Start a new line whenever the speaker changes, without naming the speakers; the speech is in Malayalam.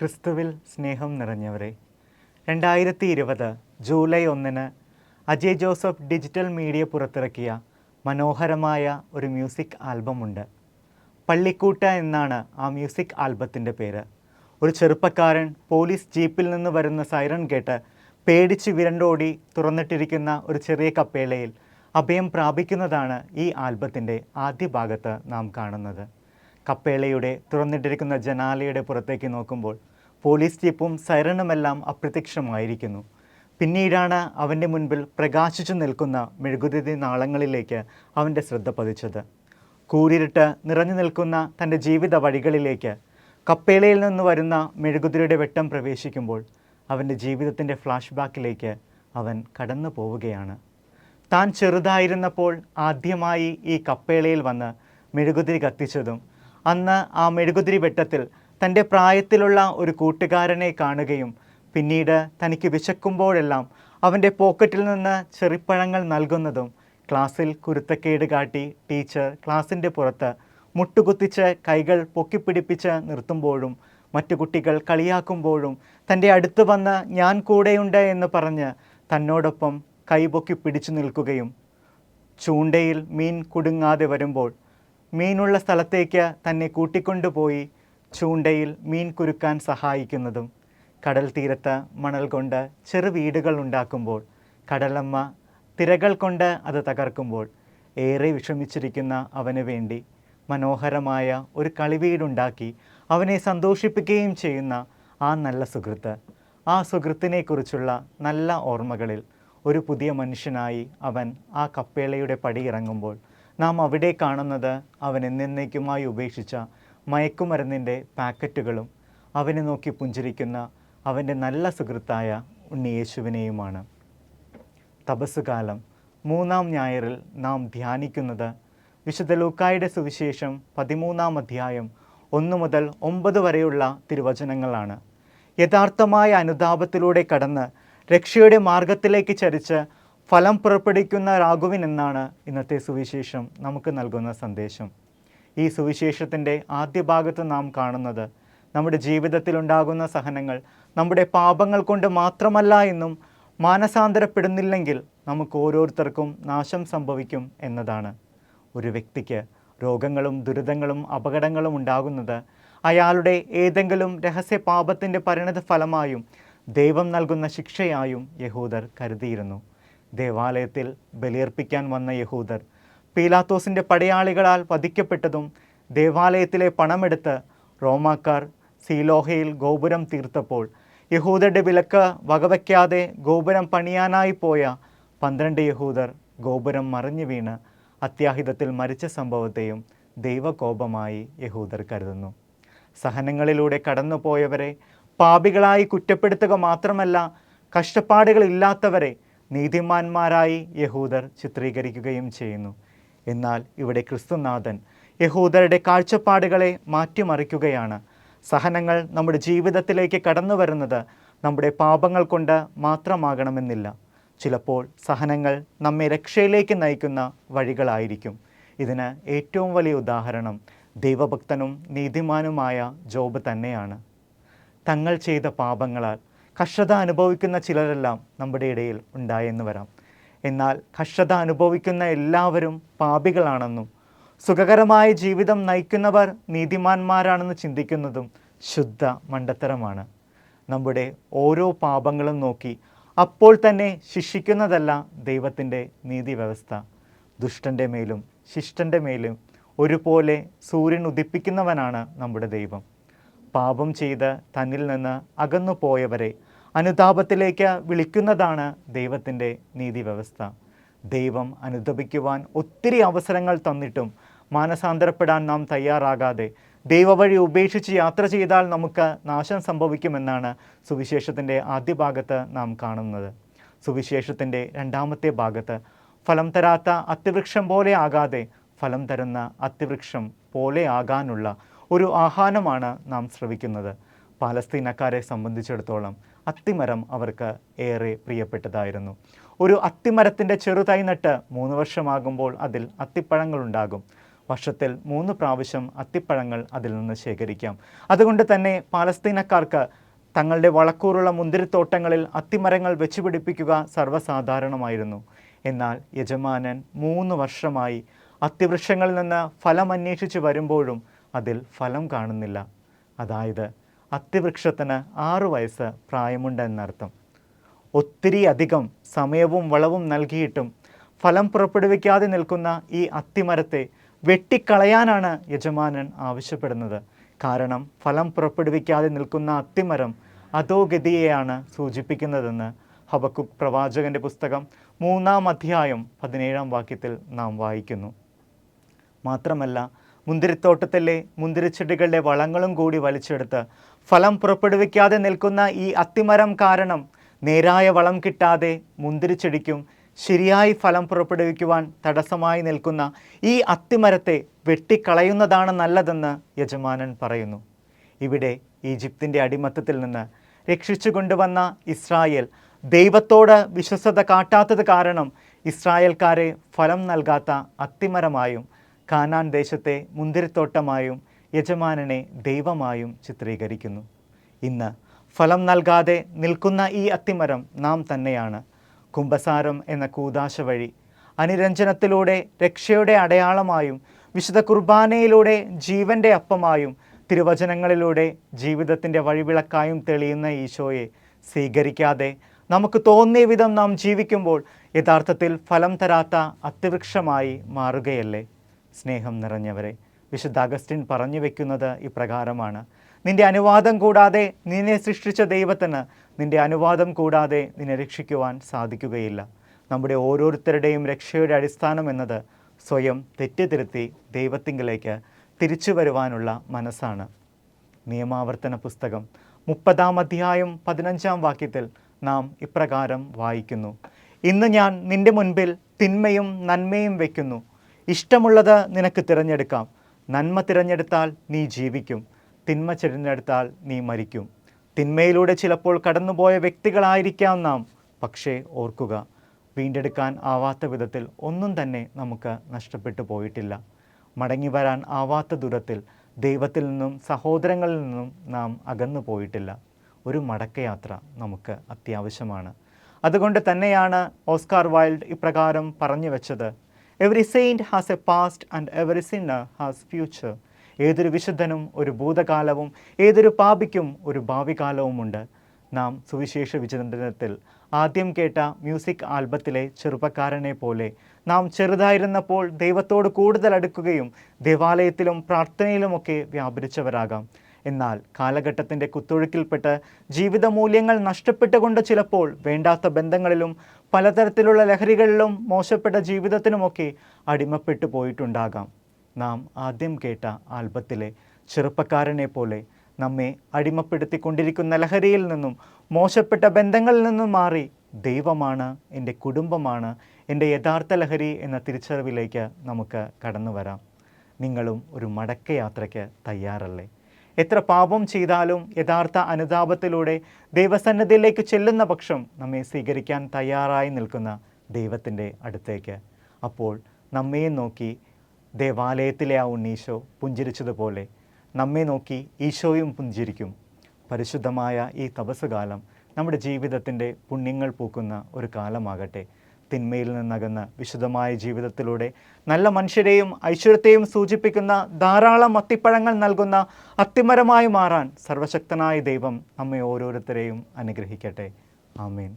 ക്രിസ്തുവിൽ സ്നേഹം നിറഞ്ഞവരെ, 2020 July 1 Ajay Joseph digital media പുറത്തിറക്കിയ മനോഹരമായ ഒരു മ്യൂസിക് ആൽബമുണ്ട്. പള്ളിക്കൂട്ട എന്നാണ് ആ മ്യൂസിക് ആൽബത്തിൻ്റെ പേര്. ഒരു ചെറുപ്പക്കാരൻ പോലീസ് ജീപ്പിൽ നിന്ന് വരുന്ന സൈറൺ കേട്ട് പേടിച്ച് വിരണ്ടോടി തുറന്നിട്ടിരിക്കുന്ന ഒരു ചെറിയ കപ്പേളയിൽ അഭയം പ്രാപിക്കുന്നതാണ് ഈ ആൽബത്തിൻ്റെ ആദ്യ ഭാഗത്ത് നാം കാണുന്നത്. കപ്പേളയുടെ തുറന്നിട്ടിരിക്കുന്ന ജനാലയുടെ പുറത്തേക്ക് നോക്കുമ്പോൾ പോലീസ് ജീപ്പും സൈറണുമെല്ലാം അപ്രത്യക്ഷമായിരിക്കുന്നു. പിന്നീടാണ് അവൻ്റെ മുൻപിൽ പ്രകാശിച്ചു നിൽക്കുന്ന മെഴുകുതിരി നാളങ്ങളിലേക്ക് അവൻ്റെ ശ്രദ്ധ പതിച്ചത്. കൂരിരുട്ട് നിറഞ്ഞു നിൽക്കുന്ന തൻ്റെ ജീവിത വഴികളിലേക്ക് കപ്പേളയിൽ നിന്ന് വരുന്ന മെഴുകുതിരിയുടെ വെട്ടം പ്രവേശിക്കുമ്പോൾ അവൻ്റെ ജീവിതത്തിൻ്റെ ഫ്ലാഷ് ബാക്കിലേക്ക് അവൻ കടന്നു പോവുകയാണ്. താൻ ചെറുതായിരുന്നപ്പോൾ ആദ്യമായി ഈ കപ്പേളയിൽ വന്ന് മെഴുകുതിരി കത്തിച്ചതും അന്ന് ആ മെഴുകുതിരി വെട്ടത്തിൽ തൻ്റെ പ്രായത്തിലുള്ള ഒരു കൂട്ടുകാരനെ കാണുകയും പിന്നീട് തനിക്ക് വിശക്കുമ്പോഴെല്ലാം അവൻ്റെ പോക്കറ്റിൽ നിന്ന് ചെറിപ്പഴങ്ങൾ നൽകുന്നതും ക്ലാസ്സിൽ കുരുത്തക്കേട് കാട്ടി ടീച്ചർ ക്ലാസ്സിൻ്റെ പുറത്ത് മുട്ടുകുത്തിച്ച് കൈകൾ പൊക്കിപ്പിടിപ്പിച്ച് നിർത്തുമ്പോഴും മറ്റു കുട്ടികൾ കളിയാക്കുമ്പോഴും തൻ്റെ അടുത്ത് വന്ന് ഞാൻ കൂടെയുണ്ട് എന്ന് പറഞ്ഞ് തന്നോടൊപ്പം കൈപൊക്കി പിടിച്ചു നിൽക്കുകയും ചൂണ്ടയിൽ മീൻ കുടുങ്ങാതെ വരുമ്പോൾ മീനുള്ള സ്ഥലത്തേക്ക് തന്നെ കൂട്ടിക്കൊണ്ടുപോയി ചൂണ്ടയിൽ മീൻ കുരുക്കാൻ സഹായിക്കുന്നതും കടൽ തീരത്ത് മണൽ കൊണ്ട് ചെറു വീടുകൾ ഉണ്ടാക്കുമ്പോൾ കടലമ്മ തിരകൾ കൊണ്ട് അത് തകർക്കുമ്പോൾ ഏറെ വിഷമിച്ചിരിക്കുന്ന അവന് വേണ്ടി മനോഹരമായ ഒരു കളിവീടുണ്ടാക്കി അവനെ സന്തോഷിപ്പിക്കുകയും ചെയ്യുന്ന ആ നല്ല സുഹൃത്ത്, ആ സുഹൃത്തിനെക്കുറിച്ചുള്ള നല്ല ഓർമ്മകളിൽ ഒരു പുതിയ മനുഷ്യനായി അവൻ ആ കപ്പേളയുടെ പടിയിറങ്ങുമ്പോൾ നാം അവിടെ കാണുന്നത് അവൻ എന്നേക്കുമായി ഉപേക്ഷിച്ച മയക്കുമരുന്നിൻ്റെ പാക്കറ്റുകളും അവനെ നോക്കി പുഞ്ചിരിക്കുന്ന അവൻ്റെ നല്ല സുഹൃത്തായ ഉണ്ണിയേശുവിനെയുമാണ്. തപസ്സുകാലം 3-ാം ഞായറിൽ നാം ധ്യാനിക്കുന്നത് വിശുദ്ധ ലൂക്കായുടെ സുവിശേഷം 13-ാം അധ്യായം 1 മുതൽ 9 വരെയുള്ള തിരുവചനങ്ങളാണ്. യഥാർത്ഥമായ അനുതാപത്തിലൂടെ കടന്ന് രക്ഷയുടെ മാർഗത്തിലേക്ക് ചരിച്ച് ഫലം പുറപ്പെടുവിക്കുന്ന രാഘവൻ എന്നാണ് ഇന്നത്തെ സുവിശേഷം നമുക്ക് നൽകുന്ന സന്ദേശം. ഈ സുവിശേഷത്തിൻ്റെ ആദ്യ ഭാഗത്ത് നാം കാണുന്നത് നമ്മുടെ ജീവിതത്തിലുണ്ടാകുന്ന സഹനങ്ങൾ നമ്മുടെ പാപങ്ങൾ കൊണ്ട് മാത്രമല്ല എന്നും മാനസാന്തരപ്പെടുന്നില്ലെങ്കിൽ നമുക്ക് ഓരോരുത്തർക്കും നാശം സംഭവിക്കും എന്നതാണ്. ഒരു വ്യക്തിക്ക് രോഗങ്ങളും ദുരിതങ്ങളും അപകടങ്ങളും ഉണ്ടാകുന്നത് അയാളുടെ ഏതെങ്കിലും രഹസ്യ പാപത്തിൻ്റെ പരിണത ഫലമായും ദൈവം നൽകുന്ന ശിക്ഷയായും യഹൂദർ കരുതിയിരുന്നു. ദേവാലയത്തിൽ ബലിയർപ്പിക്കാൻ വന്ന യഹൂദർ പീലാത്തോസിൻ്റെ പടയാളികളാൽ വധിക്കപ്പെട്ടതും ദേവാലയത്തിലെ പണമെടുത്ത് റോമാക്കാർ സീലോഹയിൽ ഗോപുരം തീർത്തപ്പോൾ യഹൂദരുടെ വിലക്ക് വകവയ്ക്കാതെ ഗോപുരം പണിയാനായി പോയ 12 യഹൂദർ ഗോപുരം മറിഞ്ഞു വീണ് അത്യാഹിതത്തിൽ മരിച്ച സംഭവത്തെയും ദൈവകോപമായി യഹൂദർ കരുതുന്നു. സഹനങ്ങളിലൂടെ കടന്നുപോയവരെ പാപികളായി കുറ്റപ്പെടുത്തുക മാത്രമല്ല, കഷ്ടപ്പാടുകളില്ലാത്തവരെ നീതിമാന്മാരായി യഹൂദർ ചിത്രീകരിക്കുകയും ചെയ്യുന്നു. എന്നാൽ ഇവിടെ ക്രിസ്തുനാഥൻ യഹൂദരുടെ കാഴ്ചപ്പാടുകളെ മാറ്റിമറിക്കുകയാണ്. സഹനങ്ങൾ നമ്മുടെ ജീവിതത്തിലേക്ക് കടന്നു വരുന്നത് നമ്മുടെ പാപങ്ങൾ കൊണ്ട് മാത്രമാകണമെന്നില്ല. ചിലപ്പോൾ സഹനങ്ങൾ നമ്മെ രക്ഷയിലേക്ക് നയിക്കുന്ന വഴികളായിരിക്കും. ഇതിന് ഏറ്റവും വലിയ ഉദാഹരണം ദൈവഭക്തനും നീതിമാനുമായ ജോബ് തന്നെയാണ്. തങ്ങൾ ചെയ്ത പാപങ്ങളാൽ കഷ്ടത അനുഭവിക്കുന്ന ചിലരെല്ലാം നമ്മുടെ ഇടയിൽ ഉണ്ടായെന്ന് വരാം. എന്നാൽ കഷ്ടത അനുഭവിക്കുന്ന എല്ലാവരും പാപികളാണെന്നും സുഖകരമായ ജീവിതം നയിക്കുന്നവർ നീതിമാന്മാരാണെന്ന് ചിന്തിക്കുന്നതും ശുദ്ധ മണ്ടത്തരമാണ്. നമ്മുടെ ഓരോ പാപങ്ങളും നോക്കി അപ്പോൾ തന്നെ ശിക്ഷിക്കുന്നതല്ല ദൈവത്തിൻ്റെ നീതി വ്യവസ്ഥ. ദുഷ്ടൻ്റെ മേലും ശിഷ്ടൻ്റെ മേലും ഒരുപോലെ സൂര്യൻ ഉദിപ്പിക്കുന്നവനാണ് നമ്മുടെ ദൈവം. പാപം ചെയ്ത് തന്നിൽ നിന്ന് അകന്നു പോയവരെ അനുതാപത്തിലേക്ക് വിളിക്കുന്നതാണ് ദൈവത്തിൻ്റെ നീതി വ്യവസ്ഥ. ദൈവം അനുതപിക്കുവാൻ ഒത്തിരി അവസരങ്ങൾ തന്നിട്ടും മാനസാന്തരപ്പെടാൻ നാം തയ്യാറാകാതെ ദൈവവഴി ഉപേക്ഷിച്ച് യാത്ര ചെയ്താൽ നമുക്ക് നാശം സംഭവിക്കുമെന്നാണ് സുവിശേഷത്തിൻ്റെ ആദ്യ ഭാഗത്ത് നാം കാണുന്നത്. സുവിശേഷത്തിൻ്റെ 2-ാമത്തെ ഭാഗത്ത് ഫലം തരാത്ത അത്തിവൃക്ഷം പോലെ ആകാതെ ഫലം തരുന്ന അത്തിവൃക്ഷം പോലെ ആകാനുള്ള ഒരു ആഹ്വാനമാണ് നാം ശ്രവിക്കുന്നത്. പാലസ്തീനക്കാരെ സംബന്ധിച്ചിടത്തോളം അത്തിമരം അവർക്ക് ഏറെ പ്രിയപ്പെട്ടതായിരുന്നു. ഒരു അത്തിമരത്തിൻ്റെ ചെറുതൈ നട്ട് 3 വർഷമാകുമ്പോൾ അതിൽ അത്തിപ്പഴങ്ങളുണ്ടാകും. വർഷത്തിൽ 3 പ്രാവശ്യം അത്തിപ്പഴങ്ങൾ അതിൽ നിന്ന് ശേഖരിക്കാം. അതുകൊണ്ട് തന്നെ പാലസ്തീനക്കാർക്ക് തങ്ങളുടെ വളക്കൂറുള്ള മുന്തിരിത്തോട്ടങ്ങളിൽ അത്തിമരങ്ങൾ വെച്ചുപിടിപ്പിക്കുക സർവ്വസാധാരണമായിരുന്നു. എന്നാൽ യജമാനൻ 3 വർഷമായി അത്തിവൃക്ഷങ്ങളിൽ നിന്ന് ഫലം അന്വേഷിച്ച് വരുമ്പോഴും അതിൽ ഫലം കാണുന്നില്ല. അതായത് അത്തിവൃക്ഷത്തിന് 6 വയസ്സ് പ്രായമുണ്ടെന്നർത്ഥം. ഒത്തിരി അധികം സമയവും വളവും നൽകിയിട്ടും ഫലം പുറപ്പെടുവിക്കാതെ നിൽക്കുന്ന ഈ അത്തിമരത്തെ വെട്ടിക്കളയാനാണ് യജമാനൻ ആവശ്യപ്പെടുന്നത്. കാരണം ഫലം പുറപ്പെടുവിക്കാതെ നിൽക്കുന്ന അത്തിമരം അധോഗതിയെയാണ് സൂചിപ്പിക്കുന്നതെന്ന് ഹബക്കുക്ക് പ്രവാചകന്റെ പുസ്തകം 3-ാം അധ്യായം 17-ാം വാക്യത്തിൽ നാം വായിക്കുന്നു. മാത്രമല്ല മുന്തിരിത്തോട്ടത്തിലെ മുന്തിരിച്ചെടികളുടെ വളങ്ങളും കൂടി വലിച്ചെടുത്ത് ഫലം പുറപ്പെടുവിക്കാതെ നിൽക്കുന്ന ഈ അത്തിമരം കാരണം നേരായ വളം കിട്ടാതെ മുന്തിരിച്ചെടിക്കും ശരിയായി ഫലം പുറപ്പെടുവിക്കുവാൻ തടസ്സമായി നിൽക്കുന്ന ഈ അത്തിമരത്തെ വെട്ടിക്കളയുന്നതാണ് നല്ലതെന്ന് യജമാനൻ പറയുന്നു. ഇവിടെ ഈജിപ്തിൻ്റെ അടിമത്തത്തിൽ നിന്ന് രക്ഷിച്ചു കൊണ്ടുവന്ന ഇസ്രായേൽ ദൈവത്തോട് വിശ്വസ്തത കാട്ടാത്തത് കാരണം ഇസ്രായേൽക്കാരെ ഫലം നൽകാത്ത അത്തിമരമായും കാനാൻ ദേശത്തെ മുന്തിരിത്തോട്ടമായും യജമാനനെ ദൈവമായും ചിത്രീകരിക്കുന്നു. ഇന്ന് ഫലം നൽകാതെ നിൽക്കുന്ന ഈ അത്തിമരം നാം തന്നെയാണ്. കുംഭസാരം എന്ന കൂദാശ വഴി അനുരഞ്ജനത്തിലൂടെ രക്ഷയുടെ അടയാളമായും വിശുദ്ധ കുർബാനയിലൂടെ ജീവൻ്റെ അപ്പമായും തിരുവചനങ്ങളിലൂടെ ജീവിതത്തിൻ്റെ വഴിവിളക്കായും തെളിയുന്ന ഈശോയെ സ്വീകരിക്കാതെ നമുക്ക് തോന്നിയ വിധം നാം ജീവിക്കുമ്പോൾ യഥാർത്ഥത്തിൽ ഫലം തരാത്ത അത്തിവൃക്ഷമായി മാറുകയല്ലേ? സ്നേഹം നിറഞ്ഞവരെ, വിശുദ്ധ അഗസ്റ്റിൻ പറഞ്ഞു വയ്ക്കുന്നത് ഇപ്രകാരമാണ്: നിന്റെ അനുവാദം കൂടാതെ നിന്നെ സൃഷ്ടിച്ച ദൈവത്തിന് നിന്റെ അനുവാദം കൂടാതെ നിന്നെ രക്ഷിക്കുവാൻ സാധിക്കുകയില്ല. നമ്മുടെ ഓരോരുത്തരുടെയും രക്ഷയുടെ അടിസ്ഥാനം എന്നത് സ്വയം തെറ്റിതിരുത്തി ദൈവത്തിങ്കിലേക്ക് തിരിച്ചു വരുവാനുള്ള മനസ്സാണ്. നിയമാവർത്തന പുസ്തകം 30-ാം അധ്യായം 15-ാം വാക്യത്തിൽ നാം ഇപ്രകാരം വായിക്കുന്നു: ഇന്ന് ഞാൻ നിന്റെ മുൻപിൽ തിന്മയും നന്മയും വയ്ക്കുന്നു. ഇഷ്ടമുള്ളത് നിനക്ക് തിരഞ്ഞെടുക്കാം. നന്മ തിരഞ്ഞെടുത്താൽ നീ ജീവിക്കും, തിന്മ തിരഞ്ഞെടുത്താൽ നീ മരിക്കും. തിന്മയിലൂടെ ചിലപ്പോൾ കടന്നുപോയ വ്യക്തികളായിരിക്കാം നാം. പക്ഷേ ഓർക്കുക, വീണ്ടെടുക്കാൻ ആവാത്ത വിധത്തിൽ ഒന്നും തന്നെ നമുക്ക് നഷ്ടപ്പെട്ടു പോയിട്ടില്ല. മടങ്ങി വരാൻ ആവാത്ത ദൂരത്തിൽ ദൈവത്തിൽ നിന്നും സഹോദരങ്ങളിൽ നിന്നും നാം അകന്നു പോയിട്ടില്ല. ഒരു മടക്കയാത്ര നമുക്ക് അത്യാവശ്യമാണ്. അതുകൊണ്ട് തന്നെയാണ് ഓസ്കാർ വൈൽഡ് ഇപ്രകാരം പറഞ്ഞു വെച്ചത്: every saint has A past and every Sinner has future. ഏതൊരു വിശുദ്ധനും ഒരു ഭൂതകാലവും ഏതൊരു പാപിക്കും ഒരു ഭാവി കാലവുമുണ്ട്. നാം സുവിശേഷ വിചിന്തനത്തിൽ ആദ്യം കേട്ട മ്യൂസിക് ആൽബത്തിലെ ചെറുപ്പക്കാരനെ പോലെ നാം ചെറുതായിരുന്നപ്പോൾ ദൈവത്തോട് കൂടുതൽ അടുക്കുകയും ദേവാലയത്തിലും പ്രാർത്ഥനയിലുമൊക്കെ വ്യാപരിച്ചവരാകാം. എന്നാൽ കാലഘട്ടത്തിൻ്റെ കുത്തൊഴുക്കിൽപ്പെട്ട് ജീവിത മൂല്യങ്ങൾ നഷ്ടപ്പെട്ടുകൊണ്ട് ചിലപ്പോൾ വേണ്ടാത്ത ബന്ധങ്ങളിലും പലതരത്തിലുള്ള ലഹരികളിലും മോശപ്പെട്ട ജീവിതത്തിനുമൊക്കെ അടിമപ്പെട്ടു പോയിട്ടുണ്ടാകാം. നാം ആദ്യം കേട്ട ആൽബത്തിലെ ചെറുപ്പക്കാരനെ പോലെ നമ്മെ അടിമപ്പെടുത്തിക്കൊണ്ടിരിക്കുന്ന ലഹരിയിൽ നിന്നും മോശപ്പെട്ട ബന്ധങ്ങളിൽ നിന്നും മാറി ദൈവമാണ്, എൻ്റെ കുടുംബമാണ് എൻ്റെ യഥാർത്ഥ ലഹരി എന്ന തിരിച്ചറിവിലേക്ക് നമുക്ക് കടന്നു വരാം. നിങ്ങളും ഒരു മടക്കയാത്രയ്ക്ക് തയ്യാറല്ലേ? എത്ര പാപം ചെയ്താലും യഥാർത്ഥ അനുതാപത്തിലൂടെ ദൈവസന്നിധിയിലേക്ക് ചെല്ലുന്ന പക്ഷം നമ്മെ സ്വീകരിക്കാൻ തയ്യാറായി നിൽക്കുന്ന ദൈവത്തിൻ്റെ അടുത്തേക്ക്. അപ്പോൾ നമ്മെയും നോക്കി ദേവാലയത്തിലെ ആ ഉണ്ണീശോ പുഞ്ചിരിച്ചതുപോലെ നമ്മെ നോക്കി ഈശോയും പുഞ്ചിരിക്കും. പരിശുദ്ധമായ ഈ തപസ്സുകാലം നമ്മുടെ ജീവിതത്തിൻ്റെ പുണ്യങ്ങൾ പൂക്കുന്ന ഒരു കാലമാകട്ടെ. തിന്മയിൽ നിന്നകന്ന് വിശുദ്ധമായ ജീവിതത്തിലൂടെ നല്ല മനുഷ്യരെയും ഐശ്വര്യത്തെയും സൂചിപ്പിക്കുന്ന ധാരാളം അത്തിപ്പഴങ്ങൾ നൽകുന്ന അത്തിമരമായി മാറാൻ സർവശക്തനായ ദൈവം നമ്മെ ഓരോരുത്തരെയും അനുഗ്രഹിക്കട്ടെ. ആമേൻ.